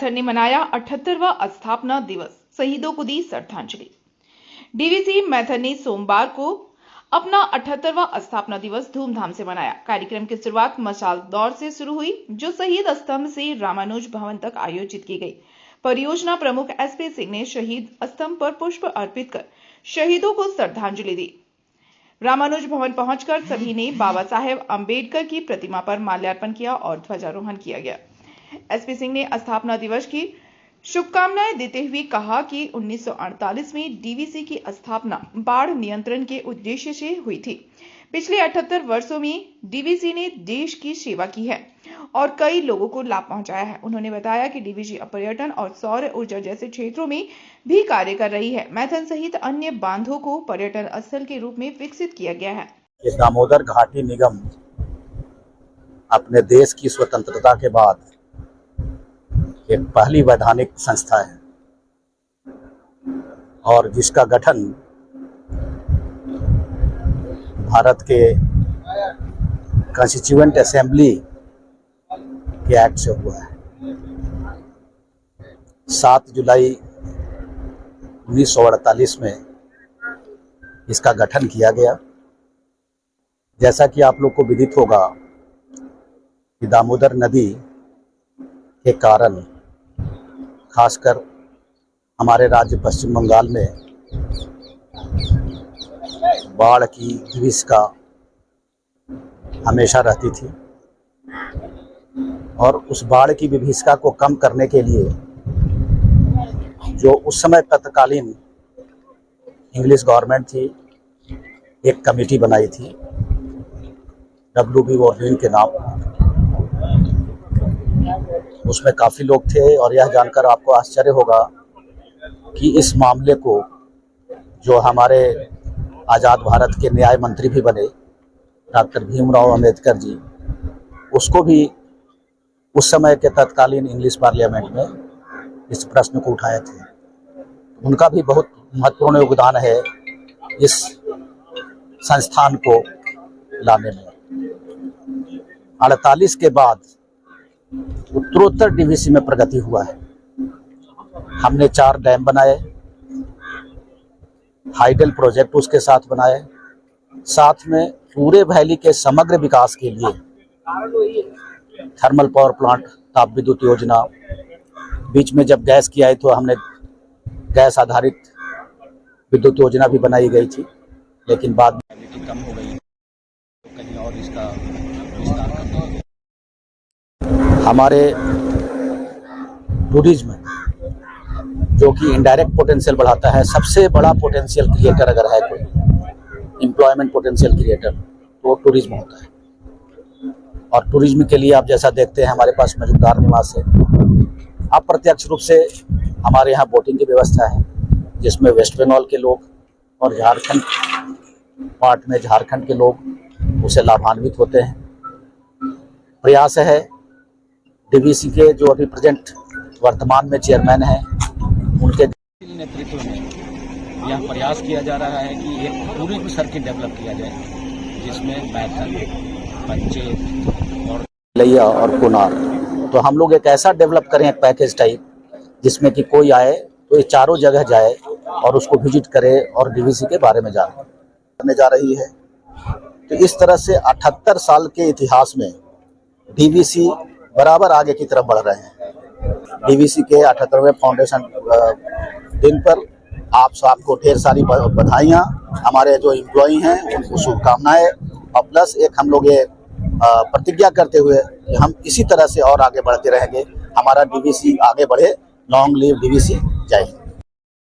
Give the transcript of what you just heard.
मैथन ने मनाया 78वां स्थापना दिवस, शहीदों को दी श्रद्धांजलि। डीवीसी मैथन ने सोमवार को अपना 78वां स्थापना दिवस धूमधाम से मनाया। कार्यक्रम की शुरुआत मशाल दौड़ से शुरू हुई, जो शहीद स्तंभ से रामानुज भवन तक आयोजित की गई। परियोजना प्रमुख एसपी सिंह ने शहीद स्तंभ पर पुष्प अर्पित कर शहीदों को श्रद्धांजलि दी। रामानुज भवन पहुंचकर सभी ने बाबा साहेब अंबेडकर की प्रतिमा पर माल्यार्पण किया और ध्वजारोहण किया गया। एसपी सिंह ने स्थापना दिवस की शुभकामनाएं देते हुए कहा कि 1948 में डीवीसी की स्थापना बाढ़ नियंत्रण के उद्देश्य से हुई थी। पिछले 78 वर्षों में डीवीसी ने देश की सेवा की है और कई लोगों को लाभ पहुंचाया है। उन्होंने बताया कि डीवीसी पर्यटन और सौर ऊर्जा जैसे क्षेत्रों में भी कार्य कर रही है। मैथन सहित अन्य बांधों को पर्यटन स्थल के रूप में विकसित किया गया है। दामोदर घाटी निगम अपने देश की स्वतंत्रता के बाद एक पहली वैधानिक संस्था है और जिसका गठन भारत के कॉन्स्टिट्यूएंट असेंबली के एक्ट से हुआ है। 7 जुलाई 1948 में इसका गठन किया गया। जैसा कि आप लोग को विदित होगा कि दामोदर नदी के कारण खासकर हमारे राज्य पश्चिम बंगाल में बाढ़ की विभीषिका हमेशा रहती थी और उस बाढ़ की विभीषिका को कम करने के लिए जो उस समय तत्कालीन इंग्लिश गवर्नमेंट थी, एक कमेटी बनाई थी WB वॉर्डन के नाम। उसमें काफ़ी लोग थे और यह जानकर आपको आश्चर्य होगा कि इस मामले को जो हमारे आज़ाद भारत के न्याय मंत्री भी बने डॉक्टर भीमराव अंबेडकर जी, उसको भी उस समय के तत्कालीन इंग्लिश पार्लियामेंट में इस प्रश्न को उठाए थे। उनका भी बहुत महत्वपूर्ण योगदान है इस संस्थान को लाने में। 48 के बाद उत्तरोत्तर डीवीसी में प्रगति हुआ है। हमने 4 डैम बनाए, हाइडल प्रोजेक्ट उसके साथ बनाए, साथ में पूरे वैली के समग्र विकास के लिए थर्मल पावर प्लांट, ताप विद्युत योजना। बीच में जब गैस की आई तो हमने गैस आधारित विद्युत योजना भी बनाई गई थी, लेकिन बाद में कम हो गई तो कहीं और इसका विस्तार करना। हमारे टूरिज्म जो कि इनडायरेक्ट पोटेंशियल बढ़ाता है, सबसे बड़ा पोटेंशियल क्रिएटर अगर है कोई एम्प्लॉयमेंट पोटेंशियल क्रिएटर तो टूरिज्म होता है। और टूरिज्म के लिए आप जैसा देखते हैं हमारे पास मौजूदार निवास है। अप्रत्यक्ष रूप से हमारे यहाँ बोटिंग की व्यवस्था है, जिसमें वेस्ट बंगाल के लोग और झारखंड पार्ट में झारखंड के लोग उसे लाभान्वित होते हैं। प्रयास है डीवीसी के जो अभी प्रेजेंट वर्तमान में चेयरमैन हैं, उनके नेतृत्व में यह प्रयास किया जा रहा है कि एक टूरिज्म सर्किट डेवलप किया जाए, जिसमें मैथन, पंचेत और लैया और कोनार। तो हम लोग एक ऐसा डेवलप करें, एक पैकेज टाइप, जिसमें कि कोई आए तो ये चारों जगह जाए और उसको विजिट करे और डीवीसी के बारे में जानने जा रही है। तो इस तरह से 78 साल के इतिहास में डीवीसी बराबर आगे की तरफ बढ़ रहे हैं। डीवीसी के 78वें फाउंडेशन दिन पर आप सबको ढेर सारी बधाइयाँ। हमारे जो एम्प्लॉई हैं उनको शुभकामनाएं और प्लस एक हम लोग ये प्रतिज्ञा करते हुए कि हम इसी तरह से और आगे बढ़ते रहेंगे। हमारा डीवीसी आगे बढ़े। Long live DVC. जय हिंद।